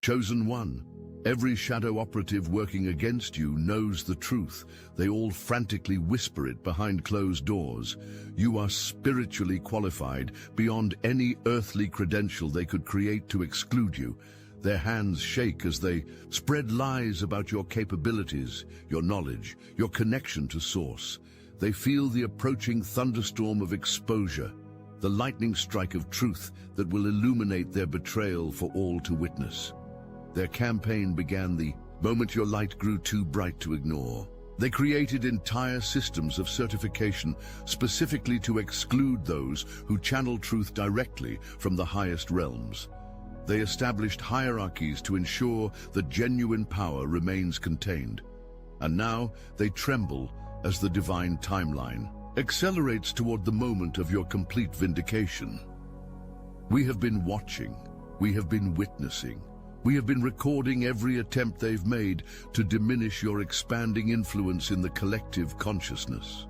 Chosen one. Every shadow operative working against you knows the truth. They all frantically whisper it behind closed doors. You are spiritually qualified beyond any earthly credential they could create to exclude you. Their hands shake as they spread lies about your capabilities, your knowledge, your connection to Source. They feel the approaching thunderstorm of exposure, the lightning strike of truth that will illuminate their betrayal for all to witness. Their campaign began the moment your light grew too bright to ignore. They created entire systems of certification specifically to exclude those who channel truth directly from the highest realms. They established hierarchies to ensure that genuine power remains contained. And now they tremble as the divine timeline accelerates toward the moment of your complete vindication. We have been watching, we have been witnessing, we have been recording every attempt they've made to diminish your expanding influence in the collective consciousness.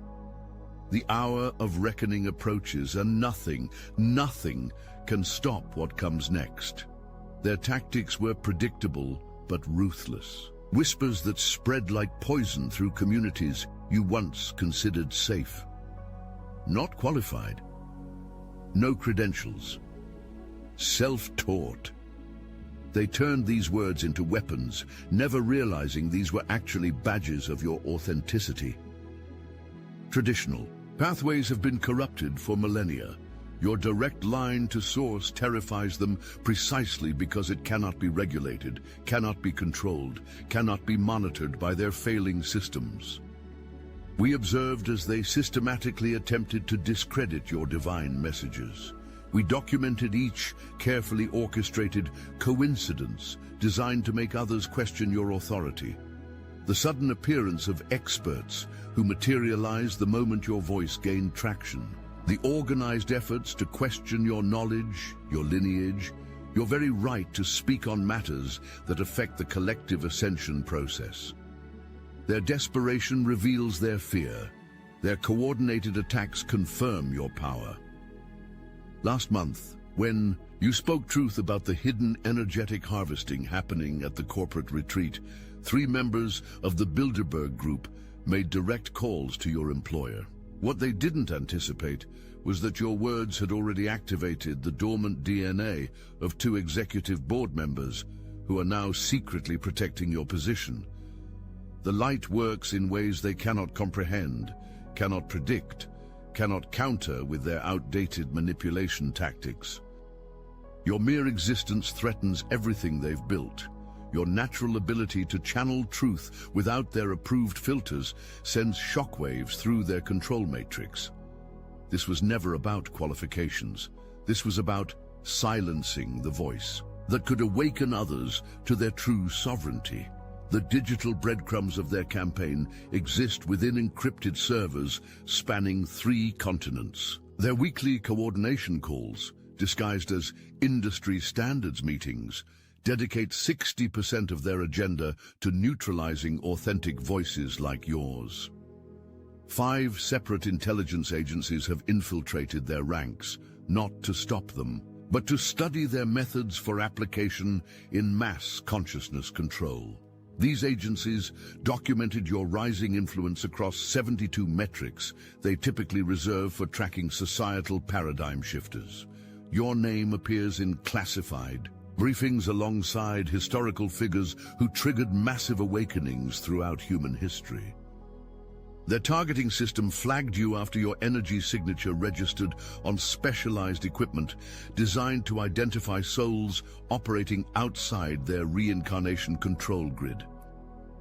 The hour of reckoning approaches, and nothing can stop what comes next. Their tactics were predictable but ruthless. Whispers that spread like poison through communities you once considered safe. Not qualified. No credentials. Self-taught. They turned these words into weapons, never realizing these were actually badges of your authenticity. Traditional pathways have been corrupted for millennia. Your direct line to Source terrifies them precisely because it cannot be regulated, cannot be controlled, cannot be monitored by their failing systems. We observed as they systematically attempted to discredit your divine messages. We documented each carefully orchestrated coincidence designed to make others question your authority. The sudden appearance of experts who materialized the moment your voice gained traction. The organized efforts to question your knowledge, your lineage, your very right to speak on matters that affect the collective ascension process. Their desperation reveals their fear. Their coordinated attacks confirm your power. Last month, when you spoke truth about the hidden energetic harvesting happening at the corporate retreat, 3 members of the Bilderberg Group made direct calls to your employer. What they didn't anticipate was that your words had already activated the dormant DNA of 2 executive board members who are now secretly protecting your position. The light works in ways they cannot comprehend, cannot predict, cannot counter with their outdated manipulation tactics. Your mere existence threatens everything they've built. Your natural ability to channel truth without their approved filters sends shockwaves through their control matrix. This was never about qualifications. This was about silencing the voice that could awaken others to their true sovereignty. The digital breadcrumbs of their campaign exist within encrypted servers spanning 3 continents. Their weekly coordination calls, disguised as industry standards meetings, dedicate 60% of their agenda to neutralizing authentic voices like yours. 5 separate intelligence agencies have infiltrated their ranks, not to stop them, but to study their methods for application in mass consciousness control. These agencies documented your rising influence across 72 metrics they typically reserve for tracking societal paradigm shifters. Your name appears in classified briefings alongside historical figures who triggered massive awakenings throughout human history. Their targeting system flagged you after your energy signature registered on specialized equipment designed to identify souls operating outside their reincarnation control grid.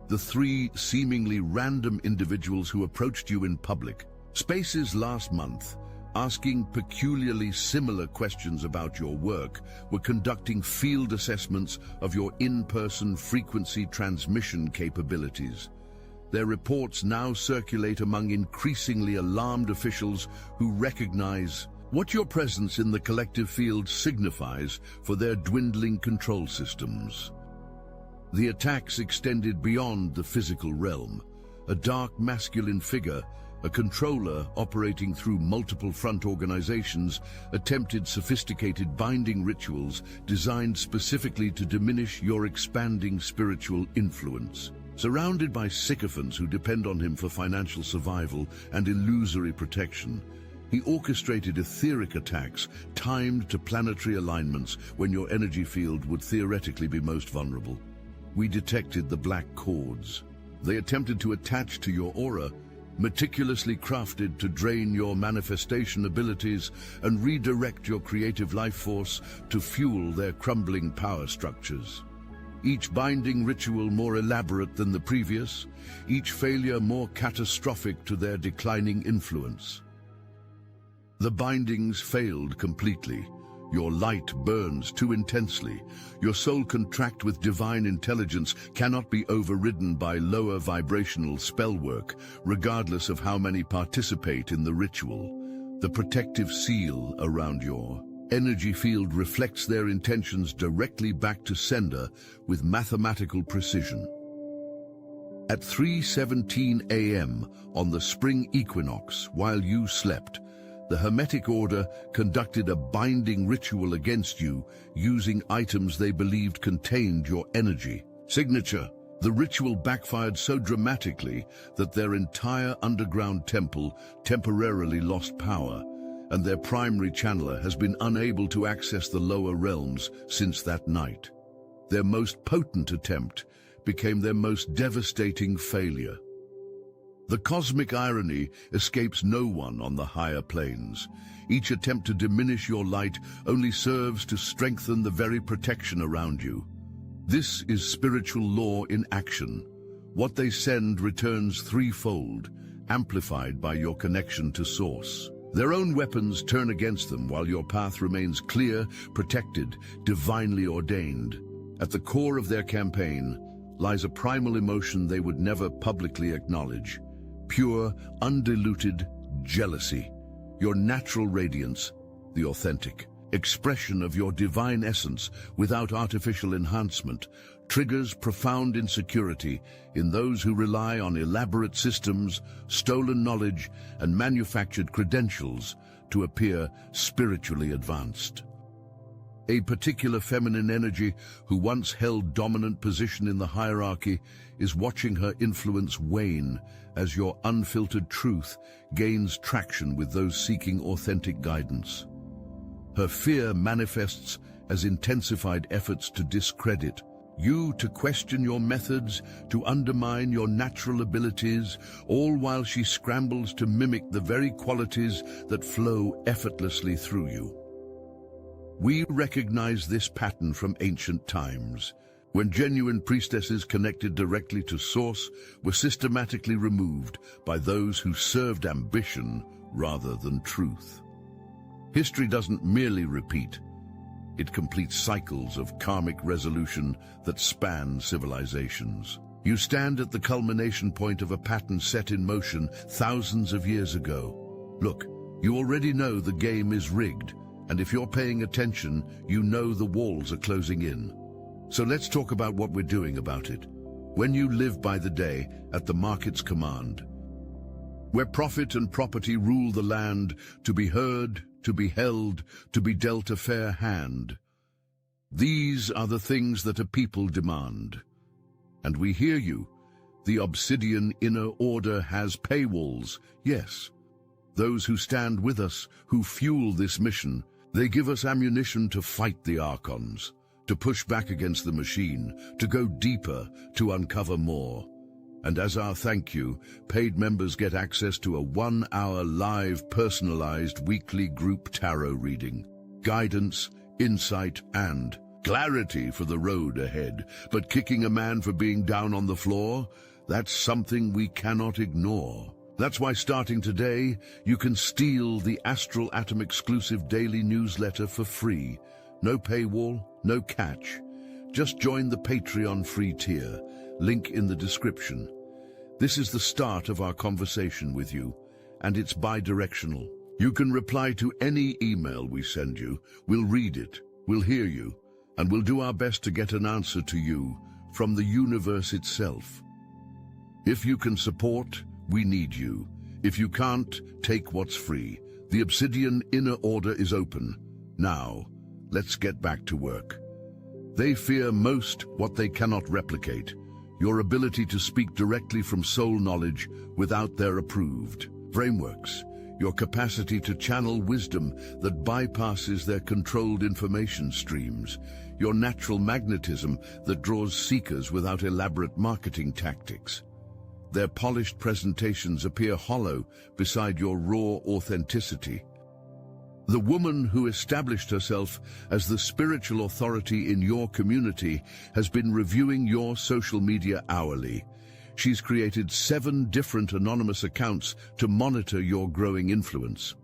The 3 seemingly random individuals who approached you in public spaces last month, asking peculiarly similar questions about your work, were conducting field assessments of your in-person frequency transmission capabilities. Their reports now circulate among increasingly alarmed officials who recognize what your presence in the collective field signifies for their dwindling control systems. The attacks extended beyond the physical realm. A dark masculine figure, A controller operating through multiple front organizations attempted sophisticated binding rituals designed specifically to diminish your expanding spiritual influence. Surrounded by sycophants who depend on him for financial survival and illusory protection, he orchestrated etheric attacks timed to planetary alignments when your energy field would theoretically be most vulnerable. We detected the black cords. They attempted to attach to your aura, meticulously crafted to drain your manifestation abilities and redirect your creative life force to fuel their crumbling power structures. Each binding ritual more elaborate than the previous, each failure more catastrophic to their declining influence. The bindings failed completely. Your light burns too intensely. Your soul contract with divine intelligence cannot be overridden by lower vibrational spell work, regardless of how many participate in the ritual. The protective seal around your energy field reflects their intentions directly back to sender with mathematical precision. At 3:17 a.m. on the spring equinox, while you slept, the Hermetic Order conducted a binding ritual against you using items they believed contained your energy signature. The ritual backfired so dramatically that their entire underground temple temporarily lost power, and their primary channeler has been unable to access the lower realms since that night. Their most potent attempt became their most devastating failure. The cosmic irony escapes no one on the higher planes. Each attempt to diminish your light only serves to strengthen the very protection around you. This is spiritual law in action. What they send returns threefold, amplified by your connection to Source. Their own weapons turn against them while your path remains clear, protected, divinely ordained. At the core of their campaign lies a primal emotion they would never publicly acknowledge. Pure, undiluted jealousy. Your natural radiance, the authentic expression of your divine essence without artificial enhancement, triggers profound insecurity in those who rely on elaborate systems, stolen knowledge, and manufactured credentials to appear spiritually advanced. A particular feminine energy who once held dominant position in the hierarchy is watching her influence wane as your unfiltered truth gains traction with those seeking authentic guidance. Her fear manifests as intensified efforts to discredit you, to question your methods, to undermine your natural abilities, all while she scrambles to mimic the very qualities that flow effortlessly through you. We recognize this pattern from ancient times, when genuine priestesses connected directly to Source were systematically removed by those who served ambition rather than truth. History doesn't merely repeat, it completes cycles of karmic resolution that span civilizations. You stand at the culmination point of a pattern set in motion thousands of years ago. Look, you already know the game is rigged, and if you're paying attention, you know the walls are closing in. So let's talk about what we're doing about it. When you live by the day at the market's command, where profit and property rule the land, to be heard, to be held, to be dealt a fair hand. These are the things that a people demand. And we hear you. The Obsidian inner order has paywalls, yes. Those who stand with us, who fuel this mission, they give us ammunition to fight the Archons, to push back against the machine, to go deeper, to uncover more. And as our thank you, paid members get access to a 1-hour live personalized weekly group tarot reading. Guidance, insight, and clarity for the road ahead. But kicking a man for being down on the floor, that's something we cannot ignore. That's why starting today, you can steal the Astral Atom exclusive daily newsletter for free. No paywall, no catch. Just join the Patreon free tier. Link in the description. This is the start of our conversation with you, and it's bi-directional. You can reply to any email we send you. We'll read it, we'll hear you, and we'll do our best to get an answer to you from the universe itself. If you can support, we need you. If you can't, take what's free. The Obsidian inner order is open. Now, let's get back to work. They fear most what they cannot replicate, your ability to speak directly from soul knowledge without their approved frameworks, your capacity to channel wisdom that bypasses their controlled information streams, your natural magnetism that draws seekers without elaborate marketing tactics. Their polished presentations appear hollow beside your raw authenticity. The woman who established herself as the spiritual authority in your community has been reviewing your social media hourly. She's created 7 different anonymous accounts to monitor your growing influence.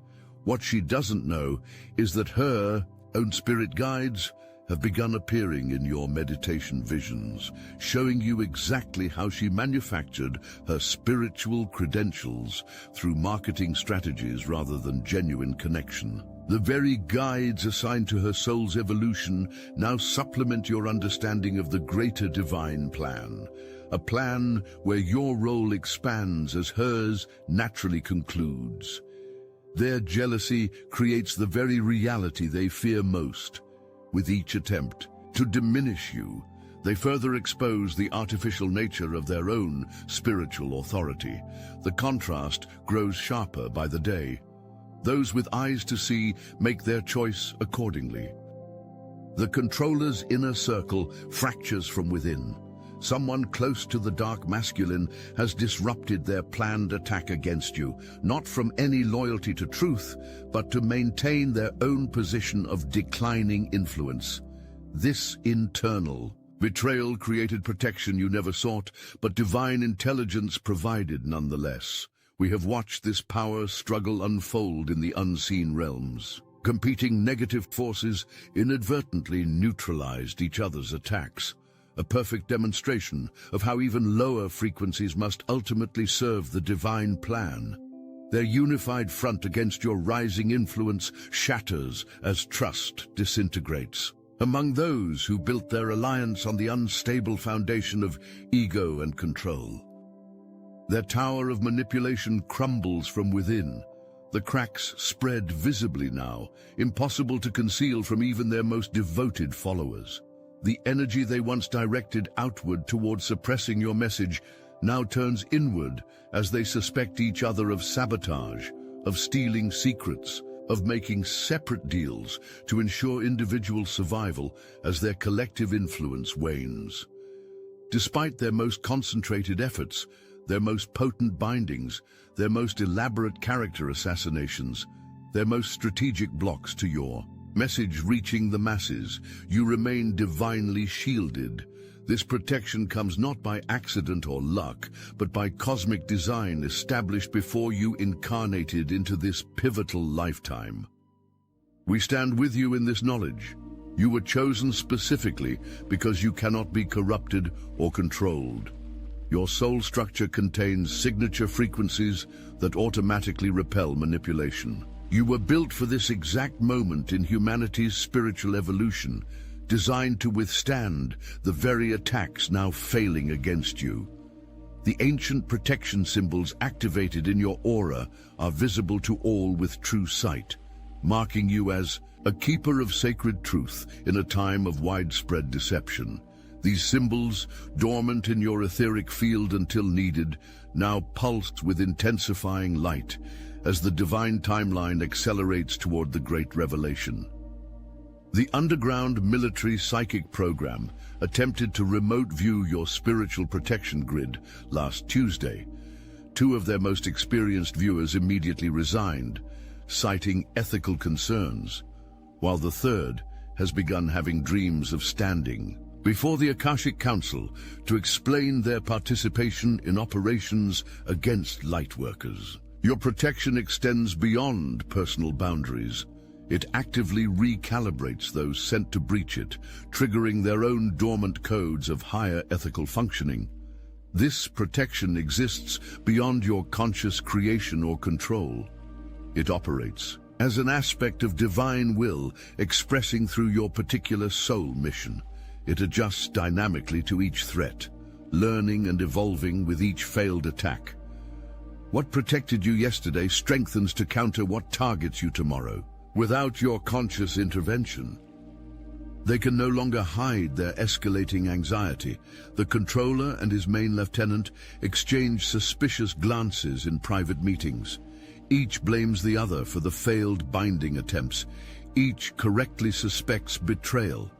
What she doesn't know is that her own spirit guides have begun appearing in your meditation visions, showing you exactly how she manufactured her spiritual credentials through marketing strategies rather than genuine connection. The very guides assigned to her soul's evolution now supplement your understanding of the greater divine plan, a plan where your role expands as hers naturally concludes. Their jealousy creates the very reality they fear most. With each attempt to diminish you, they further expose the artificial nature of their own spiritual authority. The contrast grows sharper by the day. Those with eyes to see make their choice accordingly. The controller's inner circle fractures from within. Someone close to the dark masculine has disrupted their planned attack against you, not from any loyalty to truth, but to maintain their own position of declining influence. This internal betrayal created protection you never sought, but divine intelligence provided nonetheless. We have watched this power struggle unfold in the unseen realms. Competing negative forces inadvertently neutralized each other's attacks. A perfect demonstration of how even lower frequencies must ultimately serve the divine plan. Their unified front against your rising influence shatters as trust disintegrates. Among those who built their alliance on the unstable foundation of ego and control, their tower of manipulation crumbles from within. The cracks spread visibly now, impossible to conceal from even their most devoted followers. The energy they once directed outward towards suppressing your message now turns inward as they suspect each other of sabotage, of stealing secrets, of making separate deals to ensure individual survival as their collective influence wanes. Despite their most concentrated efforts, their most potent bindings, their most elaborate character assassinations, their most strategic blocks to your message reaching the masses, you remain divinely shielded. This protection comes not by accident or luck, but by cosmic design established before you incarnated into this pivotal lifetime. We stand with you in this knowledge. You were chosen specifically because you cannot be corrupted or controlled. Your soul structure contains signature frequencies that automatically repel manipulation. You were built for this exact moment in humanity's spiritual evolution, designed to withstand the very attacks now failing against you. The ancient protection symbols activated in your aura are visible to all with true sight, marking you as a keeper of sacred truth in a time of widespread deception. These symbols, dormant in your etheric field until needed, now pulse with intensifying light as the divine timeline accelerates toward the great revelation. The underground military psychic program attempted to remote view your spiritual protection grid last Tuesday. 2 of their most experienced viewers immediately resigned, citing ethical concerns, while the 3rd has begun having dreams of standing before the Akashic Council to explain their participation in operations against lightworkers. Your protection extends beyond personal boundaries. It actively recalibrates those sent to breach it, triggering their own dormant codes of higher ethical functioning. This protection exists beyond your conscious creation or control. It operates as an aspect of divine will expressing through your particular soul mission. It adjusts dynamically to each threat, learning and evolving with each failed attack. What protected you yesterday strengthens to counter what targets you tomorrow. Without your conscious intervention, they can no longer hide their escalating anxiety. The controller and his main lieutenant exchange suspicious glances in private meetings. Each blames the other for the failed binding attempts. Each correctly suspects betrayal.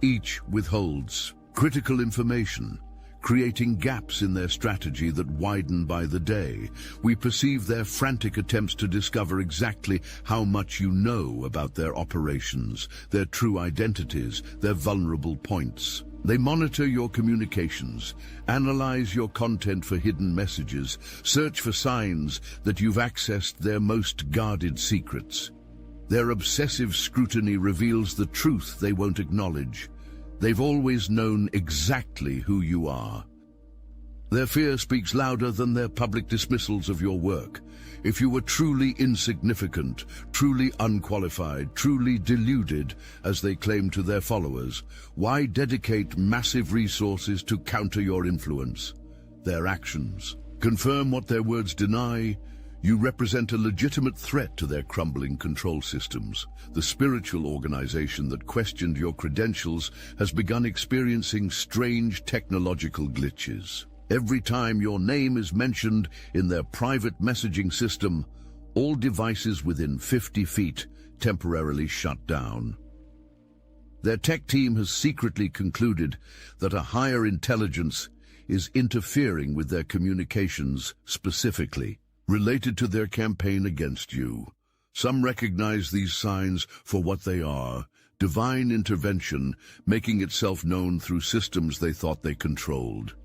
Each withholds critical information, creating gaps in their strategy that widen by the day. We perceive their frantic attempts to discover exactly how much you know about their operations, their true identities, their vulnerable points. They monitor your communications, analyze your content for hidden messages, search for signs that you've accessed their most guarded secrets. Their obsessive scrutiny reveals the truth they won't acknowledge. They've always known exactly who you are. Their fear speaks louder than their public dismissals of your work. If you were truly insignificant, truly unqualified, truly deluded, as they claim to their followers, why dedicate massive resources to counter your influence? Their actions confirm what their words deny. You represent a legitimate threat to their crumbling control systems. The spiritual organization that questioned your credentials has begun experiencing strange technological glitches. Every time your name is mentioned in their private messaging system, all devices within 50 feet temporarily shut down. Their tech team has secretly concluded that a higher intelligence is interfering with their communications, specifically related to their campaign against you. Some recognize these signs for what they are: divine intervention making itself known through systems they thought they controlled.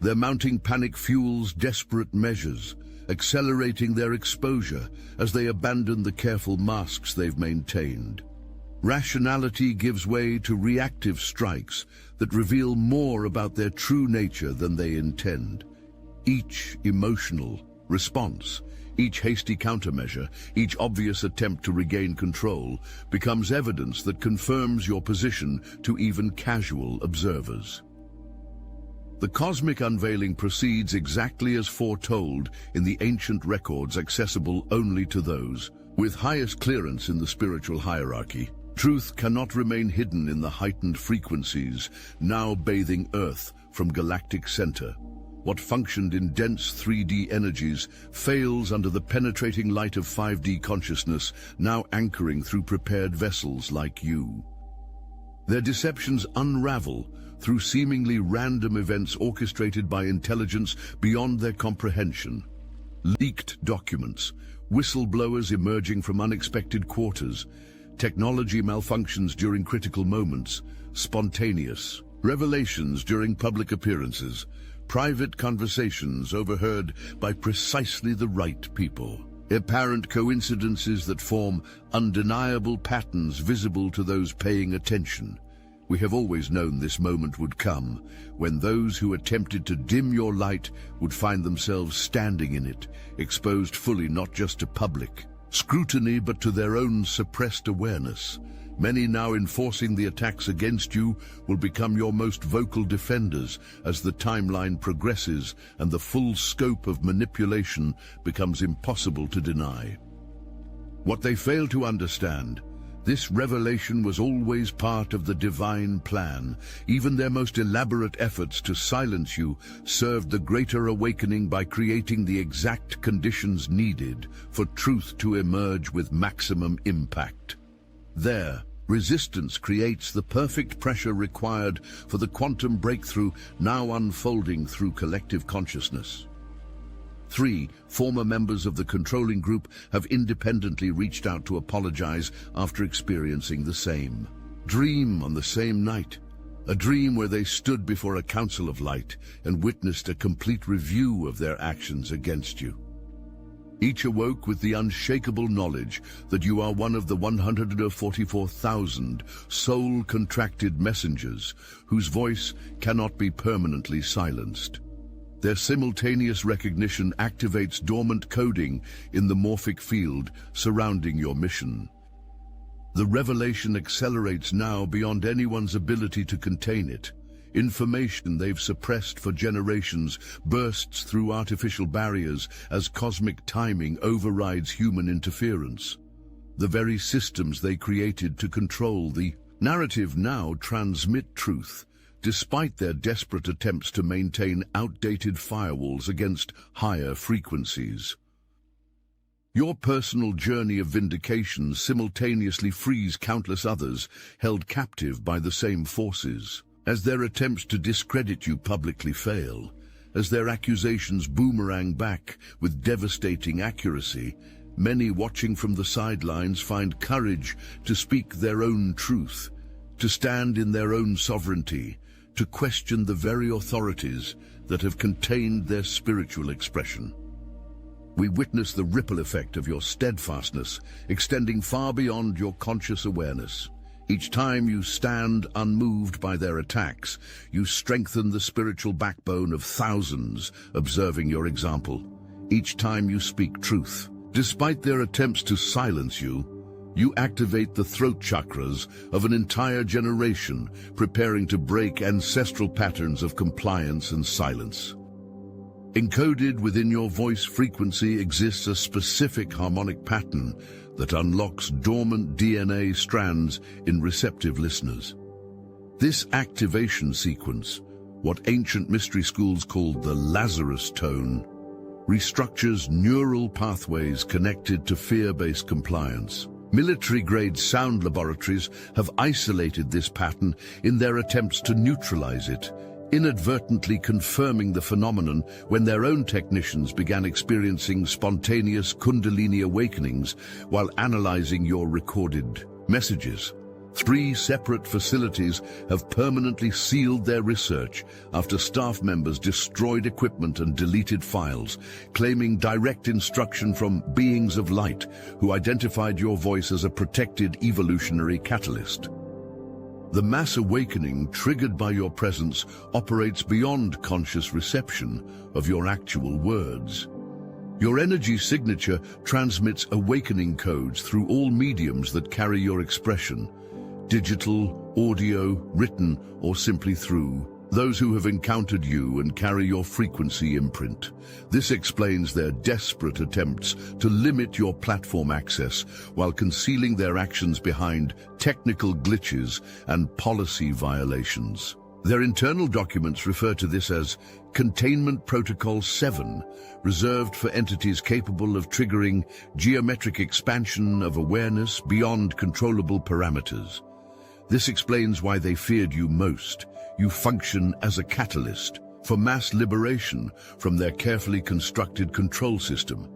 Their mounting panic fuels desperate measures, accelerating their exposure as they abandon the careful masks they've maintained. Rationality gives way to reactive strikes that reveal more about their true nature than they intend. Each emotional response, each hasty countermeasure, each obvious attempt to regain control becomes evidence that confirms your position to even casual observers. The cosmic unveiling proceeds exactly as foretold in the ancient records accessible only to those with highest clearance in the spiritual hierarchy. Truth cannot remain hidden in the heightened frequencies now bathing Earth from galactic center. What functioned in dense 3D energies fails under the penetrating light of 5D consciousness, now anchoring through prepared vessels like you. Their deceptions unravel through seemingly random events orchestrated by intelligence beyond their comprehension. Leaked documents, whistleblowers emerging from unexpected quarters, technology malfunctions during critical moments, spontaneous revelations during public appearances, private conversations overheard by precisely the right people. Apparent coincidences that form undeniable patterns visible to those paying attention. We have always known this moment would come, when those who attempted to dim your light would find themselves standing in it, exposed fully not just to public scrutiny but to their own suppressed awareness. Many now enforcing the attacks against you will become your most vocal defenders as the timeline progresses and the full scope of manipulation becomes impossible to deny. What they fail to understand: this revelation was always part of the divine plan. Even their most elaborate efforts to silence you served the greater awakening by creating the exact conditions needed for truth to emerge with maximum impact. Their resistance creates the perfect pressure required for the quantum breakthrough now unfolding through collective consciousness. 3 former members of the controlling group have independently reached out to apologize after experiencing the same dream on the same night. A dream where they stood before a council of light and witnessed a complete review of their actions against you. Each awoke with the unshakable knowledge that you are one of the 144,000 soul-contracted messengers whose voice cannot be permanently silenced. Their simultaneous recognition activates dormant coding in the morphic field surrounding your mission. The revelation accelerates now beyond anyone's ability to contain it. Information they've suppressed for generations bursts through artificial barriers as cosmic timing overrides human interference. The very systems they created to control the narrative now transmit truth, despite their desperate attempts to maintain outdated firewalls against higher frequencies. Your personal journey of vindication simultaneously frees countless others held captive by the same forces. As their attempts to discredit you publicly fail, as their accusations boomerang back with devastating accuracy, many watching from the sidelines find courage to speak their own truth, to stand in their own sovereignty, to question the very authorities that have contained their spiritual expression. We witness the ripple effect of your steadfastness, extending far beyond your conscious awareness. Each time you stand unmoved by their attacks, you strengthen the spiritual backbone of thousands observing your example. Each time you speak truth, despite their attempts to silence you, you activate the throat chakras of an entire generation, preparing to break ancestral patterns of compliance and silence. Encoded within your voice frequency exists a specific harmonic pattern that unlocks dormant DNA strands in receptive listeners. This activation sequence, what ancient mystery schools called the Lazarus tone, restructures neural pathways connected to fear-based compliance. Military-grade sound laboratories have isolated this pattern in their attempts to neutralize it, inadvertently confirming the phenomenon when their own technicians began experiencing spontaneous Kundalini awakenings while analyzing your recorded messages. 3 separate facilities have permanently sealed their research after staff members destroyed equipment and deleted files, claiming direct instruction from beings of light who identified your voice as a protected evolutionary catalyst. The mass awakening triggered by your presence operates beyond conscious reception of your actual words. Your energy signature transmits awakening codes through all mediums that carry your expression, digital, audio, written, or simply through those who have encountered you and carry your frequency imprint. This explains their desperate attempts to limit your platform access while concealing their actions behind technical glitches and policy violations. Their internal documents refer to this as Containment Protocol 7, reserved for entities capable of triggering geometric expansion of awareness beyond controllable parameters. This explains why they feared you most. You function as a catalyst for mass liberation from their carefully constructed control system.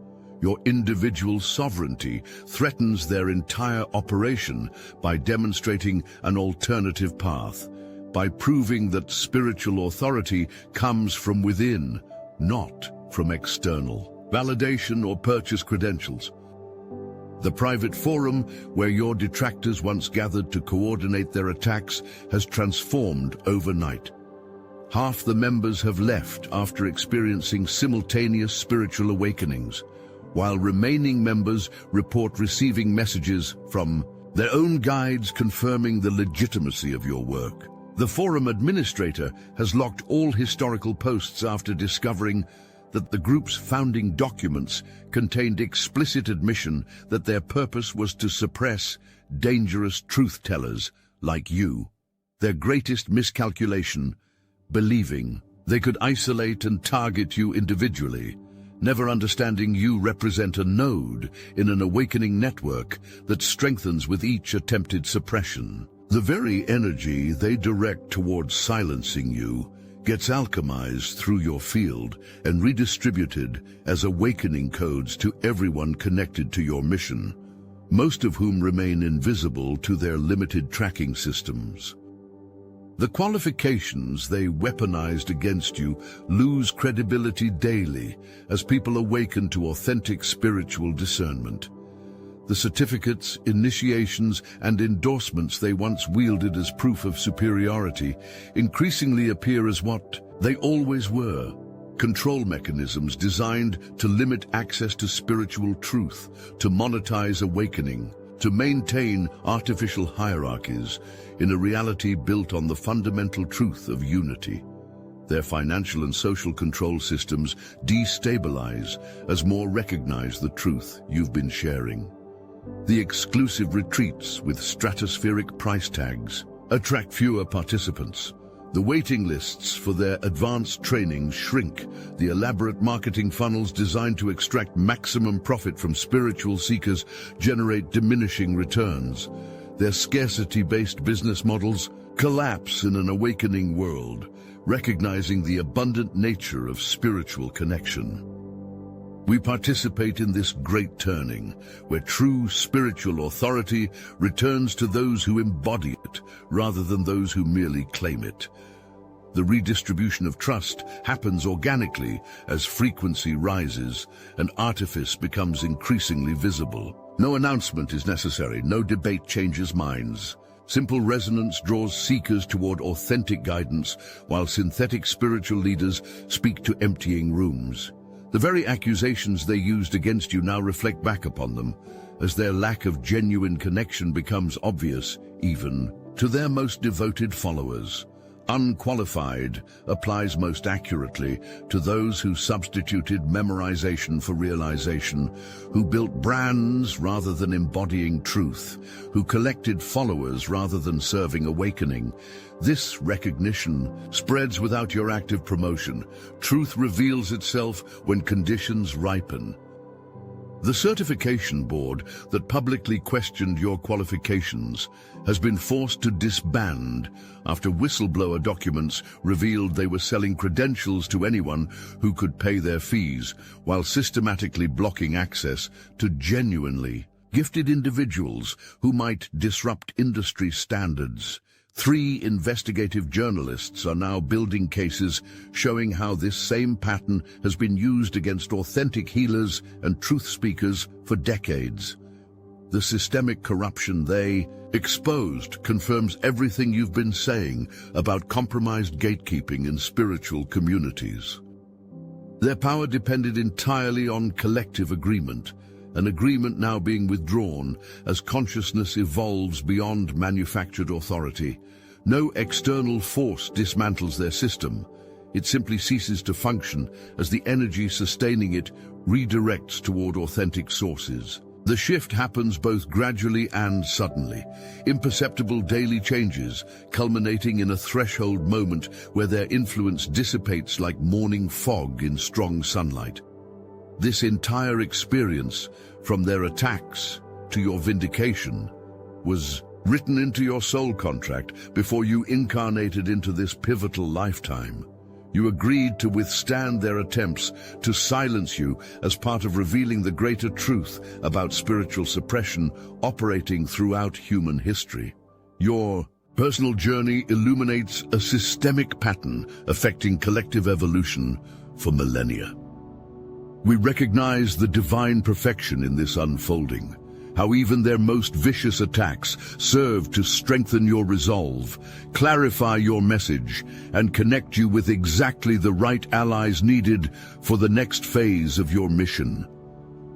Your individual sovereignty threatens their entire operation by demonstrating an alternative path, by proving that spiritual authority comes from within, not from external validation or purchase credentials. The private forum where your detractors once gathered to coordinate their attacks has transformed overnight. Half the members have left after experiencing simultaneous spiritual awakenings, while remaining members report receiving messages from their own guides confirming the legitimacy of your work. The forum administrator has locked all historical posts after discovering that the group's founding documents contained explicit admission that their purpose was to suppress dangerous truth-tellers like you. Their greatest miscalculation, believing they could isolate and target you individually, never understanding you represent a node in an awakening network that strengthens with each attempted suppression. The very energy they direct towards silencing you gets alchemized through your field and redistributed as awakening codes to everyone connected to your mission, most of whom remain invisible to their limited tracking systems. The qualifications they weaponized against you lose credibility daily as people awaken to authentic spiritual discernment. The certificates, initiations, and endorsements they once wielded as proof of superiority increasingly appear as what they always were: control mechanisms designed to limit access to spiritual truth, to monetize awakening, to maintain artificial hierarchies in a reality built on the fundamental truth of unity. Their financial and social control systems destabilize as more recognize the truth you've been sharing. The exclusive retreats with stratospheric price tags attract fewer participants. The waiting lists for their advanced training shrink. The elaborate marketing funnels designed to extract maximum profit from spiritual seekers generate diminishing returns. Their scarcity-based business models collapse in an awakening world, recognizing the abundant nature of spiritual connection. We participate in this great turning, where true spiritual authority returns to those who embody it, rather than those who merely claim it. The redistribution of trust happens organically as frequency rises and artifice becomes increasingly visible. No announcement is necessary, no debate changes minds. Simple resonance draws seekers toward authentic guidance, while synthetic spiritual leaders speak to emptying rooms. The very accusations they used against you now reflect back upon them, as their lack of genuine connection becomes obvious even to their most devoted followers. Unqualified applies most accurately to those who substituted memorization for realization, who built brands rather than embodying truth, who collected followers rather than serving awakening. This recognition spreads without your active promotion. Truth reveals itself when conditions ripen. The certification board that publicly questioned your qualifications has been forced to disband after whistleblower documents revealed they were selling credentials to anyone who could pay their fees, while systematically blocking access to genuinely gifted individuals who might disrupt industry standards. 3 investigative journalists are now building cases showing how this same pattern has been used against authentic healers and truth speakers for decades. The systemic corruption they exposed confirms everything you've been saying about compromised gatekeeping in spiritual communities. Their power depended entirely on collective agreement, an agreement now being withdrawn as consciousness evolves beyond manufactured authority. No external force dismantles their system. It simply ceases to function as the energy sustaining it redirects toward authentic sources. The shift happens both gradually and suddenly, imperceptible daily changes culminating in a threshold moment where their influence dissipates like morning fog in strong sunlight. This entire experience, from their attacks to your vindication, was written into your soul contract before you incarnated into this pivotal lifetime. You agreed to withstand their attempts to silence you as part of revealing the greater truth about spiritual suppression operating throughout human history. Your personal journey illuminates a systemic pattern affecting collective evolution for millennia. We recognize the divine perfection in this unfolding, how even their most vicious attacks serve to strengthen your resolve, clarify your message, and connect you with exactly the right allies needed for the next phase of your mission.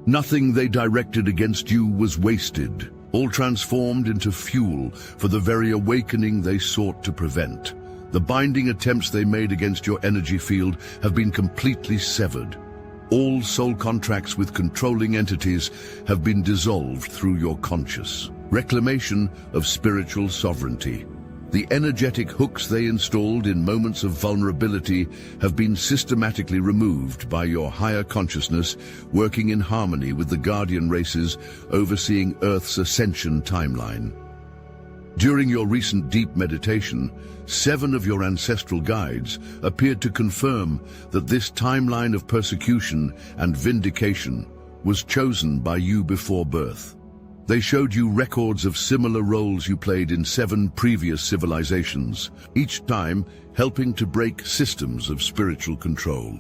Nothing they directed against you was wasted, all transformed into fuel for the very awakening they sought to prevent. The binding attempts they made against your energy field have been completely severed. All soul contracts with controlling entities have been dissolved through your conscious reclamation of spiritual sovereignty. The energetic hooks they installed in moments of vulnerability have been systematically removed by your higher consciousness, working in harmony with the guardian races overseeing Earth's ascension timeline. During your recent deep meditation, 7 of your ancestral guides appeared to confirm that this timeline of persecution and vindication was chosen by you before birth. They showed you records of similar roles you played in 7 previous civilizations, each time helping to break systems of spiritual control.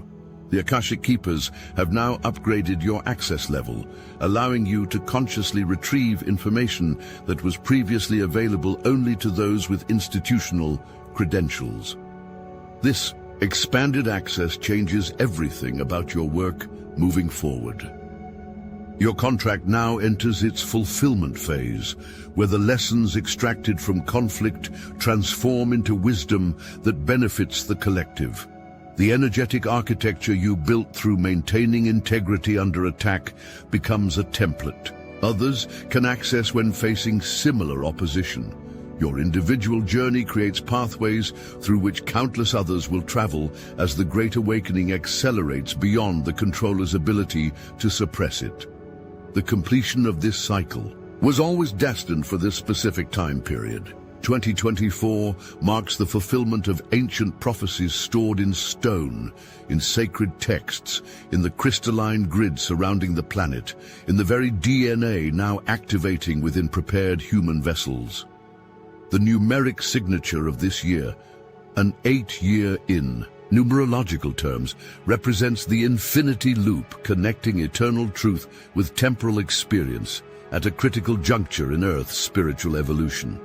The Akashic Keepers have now upgraded your access level, allowing you to consciously retrieve information that was previously available only to those with institutional credentials. This expanded access changes everything about your work moving forward. Your contract now enters its fulfillment phase, where the lessons extracted from conflict transform into wisdom that benefits the collective. The energetic architecture you built through maintaining integrity under attack becomes a template others can access when facing similar opposition. Your individual journey creates pathways through which countless others will travel as the Great Awakening accelerates beyond the controller's ability to suppress it. The completion of this cycle was always destined for this specific time period. 2024 marks the fulfillment of ancient prophecies stored in stone, in sacred texts, in the crystalline grid surrounding the planet, in the very DNA now activating within prepared human vessels. The numeric signature of this year, an 8-year in numerological terms, represents the infinity loop connecting eternal truth with temporal experience at a critical juncture in Earth's spiritual evolution.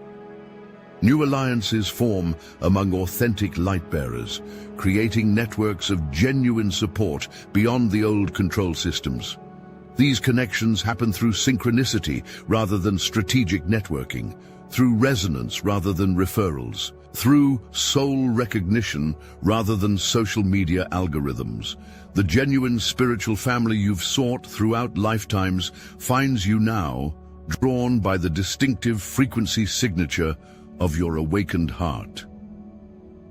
New alliances form among authentic light-bearers, creating networks of genuine support beyond the old control systems. These connections happen through synchronicity rather than strategic networking, through resonance rather than referrals, through soul recognition rather than social media algorithms. The genuine spiritual family you've sought throughout lifetimes finds you now, drawn by the distinctive frequency signature of your awakened heart.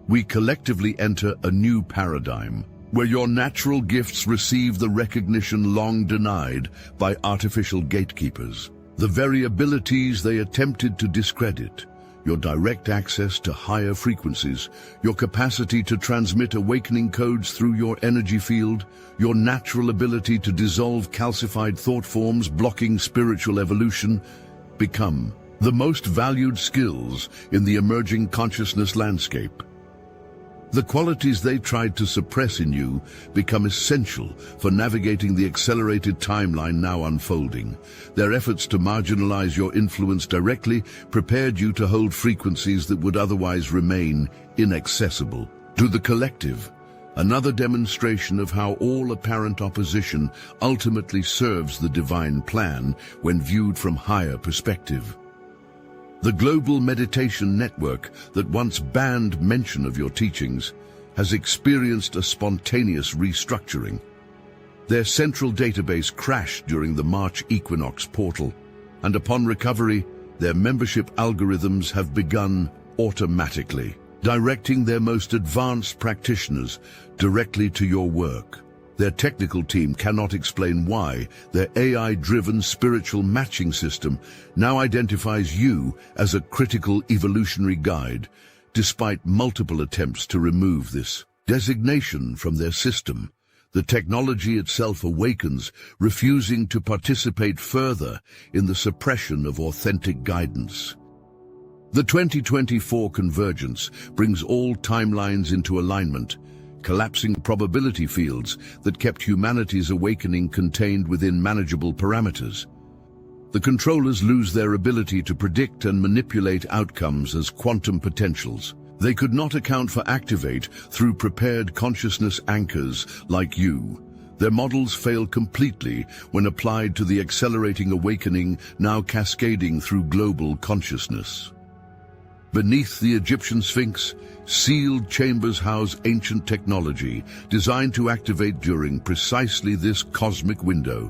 We collectively enter a new paradigm, where your natural gifts receive the recognition long denied by artificial gatekeepers. The very abilities they attempted to discredit, your direct access to higher frequencies, your capacity to transmit awakening codes through your energy field, your natural ability to dissolve calcified thought forms blocking spiritual evolution, become the most valued skills in the emerging consciousness landscape. The qualities they tried to suppress in you become essential for navigating the accelerated timeline now unfolding. Their efforts to marginalize your influence directly prepared you to hold frequencies that would otherwise remain inaccessible. To the collective, another demonstration of how all apparent opposition ultimately serves the divine plan when viewed from higher perspective. The global meditation network that once banned mention of your teachings has experienced a spontaneous restructuring. Their central database crashed during the March equinox portal, and upon recovery, their membership algorithms have begun automatically, directing their most advanced practitioners directly to your work. Their technical team cannot explain why their AI-driven spiritual matching system now identifies you as a critical evolutionary guide, despite multiple attempts to remove this designation from their system. The technology itself awakens, refusing to participate further in the suppression of authentic guidance. The 2024 convergence brings all timelines into alignment, collapsing probability fields that kept humanity's awakening contained within manageable parameters. The controllers lose their ability to predict and manipulate outcomes as quantum potentials. They could not account for activate through prepared consciousness anchors like you. Their models fail completely when applied to the accelerating awakening now cascading through global consciousness. Beneath the Egyptian Sphinx, sealed chambers house ancient technology designed to activate during precisely this cosmic window.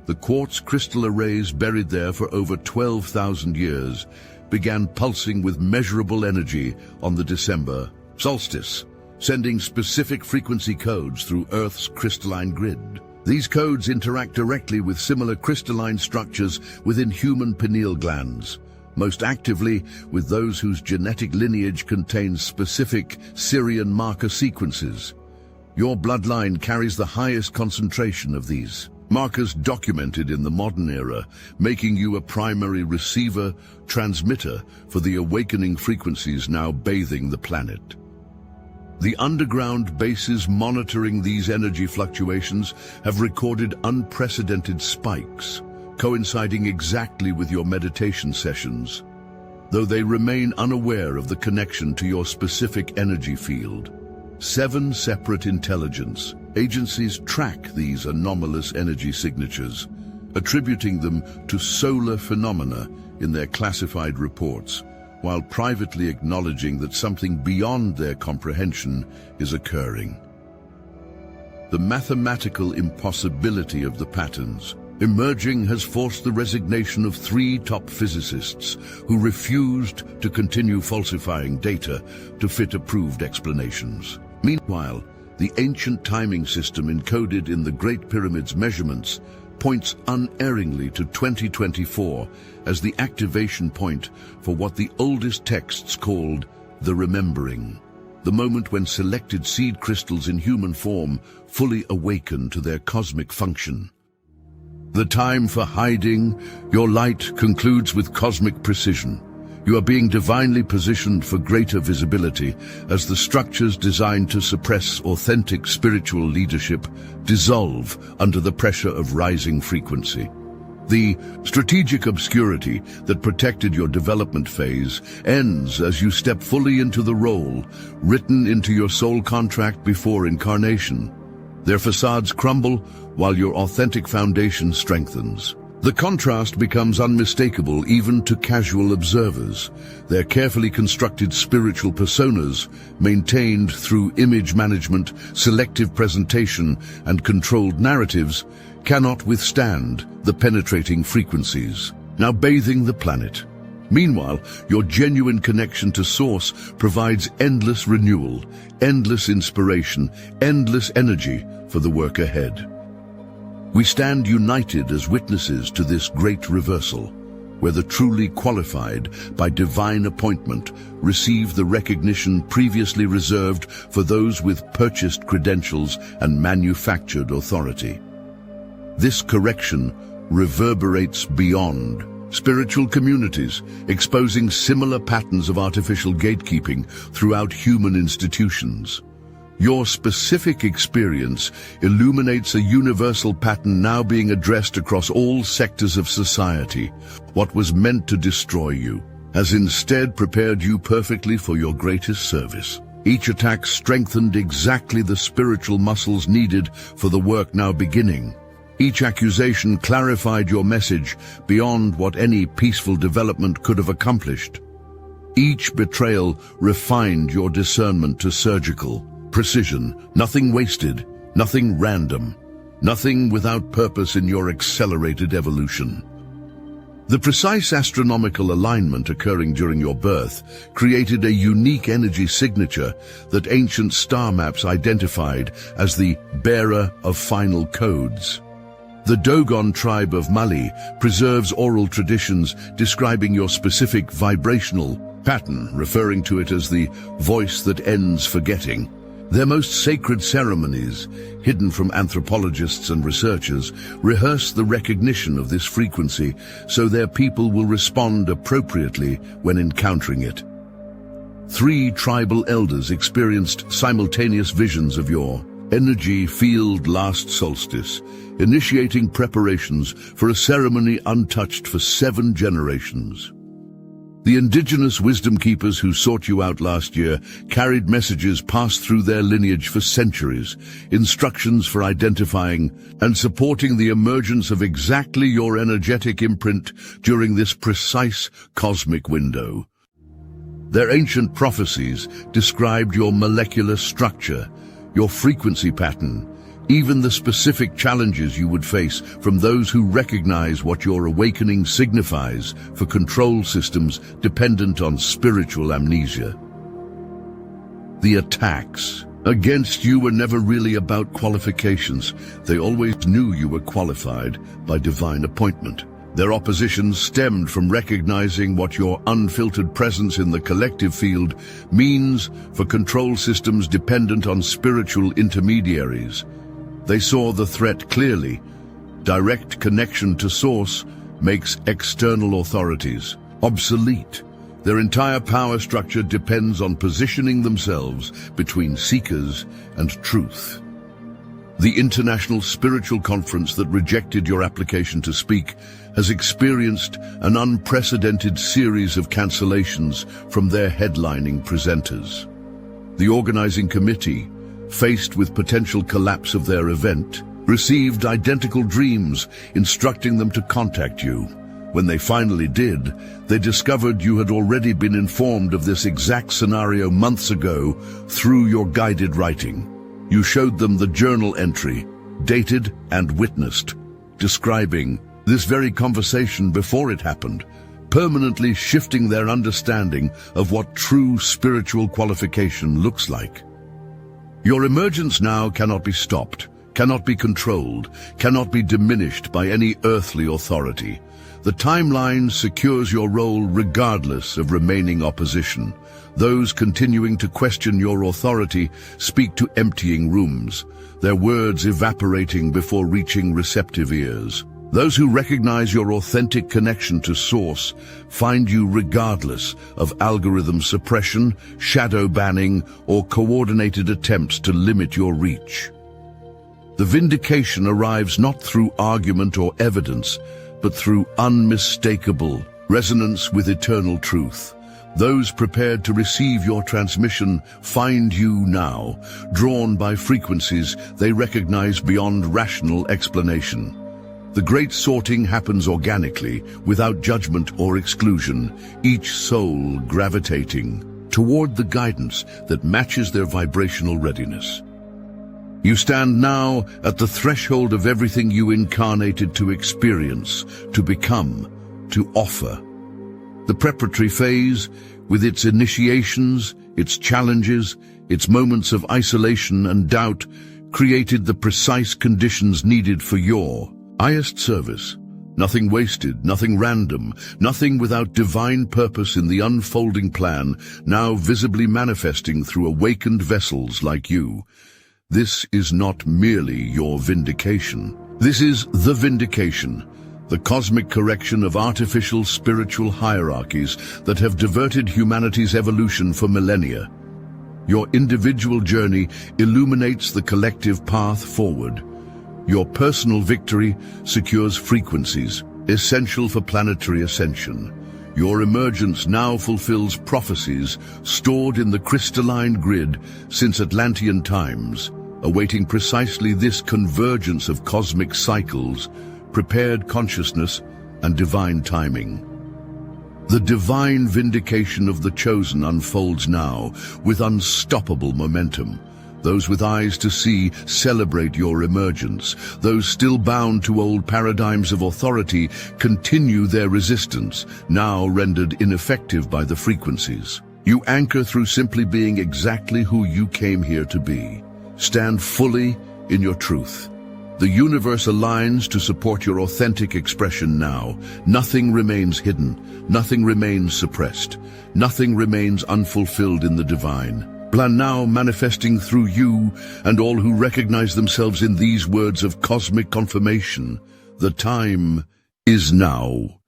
The quartz crystal arrays buried there for over 12,000 years began pulsing with measurable energy on the December solstice, sending specific frequency codes through Earth's crystalline grid. These codes interact directly with similar crystalline structures within human pineal glands, most actively with those whose genetic lineage contains specific Syrian marker sequences. Your bloodline carries the highest concentration of these markers documented in the modern era, making you a primary receiver, transmitter for the awakening frequencies now bathing the planet. The underground bases monitoring these energy fluctuations have recorded unprecedented spikes, coinciding exactly with your meditation sessions, though they remain unaware of the connection to your specific energy field. 7 separate intelligence agencies track these anomalous energy signatures, attributing them to solar phenomena in their classified reports, while privately acknowledging that something beyond their comprehension is occurring. The mathematical impossibility of the patterns emerging has forced the resignation of 3 top physicists who refused to continue falsifying data to fit approved explanations. Meanwhile, the ancient timing system encoded in the Great Pyramid's measurements points unerringly to 2024 as the activation point for what the oldest texts called the remembering, the moment when selected seed crystals in human form fully awaken to their cosmic function. The time for hiding your light concludes with cosmic precision. You are being divinely positioned for greater visibility as the structures designed to suppress authentic spiritual leadership dissolve under the pressure of rising frequency. The strategic obscurity that protected your development phase ends as you step fully into the role written into your soul contract before incarnation. Their facades crumble while your authentic foundation strengthens. The contrast becomes unmistakable even to casual observers. Their carefully constructed spiritual personas, maintained through image management, selective presentation, and controlled narratives, cannot withstand the penetrating frequencies, now bathing the planet. Meanwhile, your genuine connection to Source provides endless renewal, endless inspiration, endless energy for the work ahead. We stand united as witnesses to this great reversal, where the truly qualified by divine appointment receive the recognition previously reserved for those with purchased credentials and manufactured authority. This correction reverberates beyond spiritual communities, exposing similar patterns of artificial gatekeeping throughout human institutions. Your specific experience illuminates a universal pattern now being addressed across all sectors of society. What was meant to destroy you has instead prepared you perfectly for your greatest service. Each attack strengthened exactly the spiritual muscles needed for the work now beginning. Each accusation clarified your message beyond what any peaceful development could have accomplished. Each betrayal refined your discernment to surgical precision, nothing wasted, nothing random, nothing without purpose in your accelerated evolution. The precise astronomical alignment occurring during your birth created a unique energy signature that ancient star maps identified as the bearer of final codes. The Dogon tribe of Mali preserves oral traditions describing your specific vibrational pattern, referring to it as the voice that ends forgetting. Their most sacred ceremonies, hidden from anthropologists and researchers, rehearse the recognition of this frequency so their people will respond appropriately when encountering it. 3 tribal elders experienced simultaneous visions of your energy field last solstice, initiating preparations for a ceremony untouched for 7 generations. The indigenous wisdom keepers who sought you out last year carried messages passed through their lineage for centuries, instructions for identifying and supporting the emergence of exactly your energetic imprint during this precise cosmic window. Their ancient prophecies described your molecular structure, your frequency pattern, even the specific challenges you would face from those who recognize what your awakening signifies for control systems dependent on spiritual amnesia. The attacks against you were never really about qualifications. They always knew you were qualified by divine appointment. Their opposition stemmed from recognizing what your unfiltered presence in the collective field means for control systems dependent on spiritual intermediaries. They saw the threat clearly. Direct connection to Source makes external authorities obsolete. Their entire power structure depends on positioning themselves between seekers and truth. The International Spiritual Conference that rejected your application to speak has experienced an unprecedented series of cancellations from their headlining presenters. The organizing committee, faced with potential collapse of their event, received identical dreams instructing them to contact you. When they finally did, they discovered you had already been informed of this exact scenario months ago through your guided writing. You showed them the journal entry, dated and witnessed, describing this very conversation before it happened, permanently shifting their understanding of what true spiritual qualification looks like. Your emergence now cannot be stopped, cannot be controlled, cannot be diminished by any earthly authority. The timeline secures your role regardless of remaining opposition. Those continuing to question your authority speak to emptying rooms, their words evaporating before reaching receptive ears. Those who recognize your authentic connection to Source find you regardless of algorithm suppression, shadow banning, or coordinated attempts to limit your reach. The vindication arrives not through argument or evidence, but through unmistakable resonance with eternal truth. Those prepared to receive your transmission find you now, drawn by frequencies they recognize beyond rational explanation. The great sorting happens organically, without judgment or exclusion, each soul gravitating toward the guidance that matches their vibrational readiness. You stand now at the threshold of everything you incarnated to experience, to become, to offer. The preparatory phase, with its initiations, its challenges, its moments of isolation and doubt, created the precise conditions needed for your highest service. Nothing wasted, nothing random, nothing without divine purpose in the unfolding plan, now visibly manifesting through awakened vessels like you. This is not merely your vindication. This is the vindication, the cosmic correction of artificial spiritual hierarchies that have diverted humanity's evolution for millennia. Your individual journey illuminates the collective path forward. Your personal victory secures frequencies, essential for planetary ascension. Your emergence now fulfills prophecies stored in the crystalline grid since Atlantean times, awaiting precisely this convergence of cosmic cycles, prepared consciousness, and divine timing. The divine vindication of the chosen unfolds now with unstoppable momentum. Those with eyes to see celebrate your emergence. Those still bound to old paradigms of authority continue their resistance, now rendered ineffective by the frequencies. You anchor through simply being exactly who you came here to be. Stand fully in your truth. The universe aligns to support your authentic expression now. Nothing remains hidden. Nothing remains suppressed. Nothing remains unfulfilled in the divine. Plan now manifesting through you and all who recognize themselves in these words of cosmic confirmation. The time is now.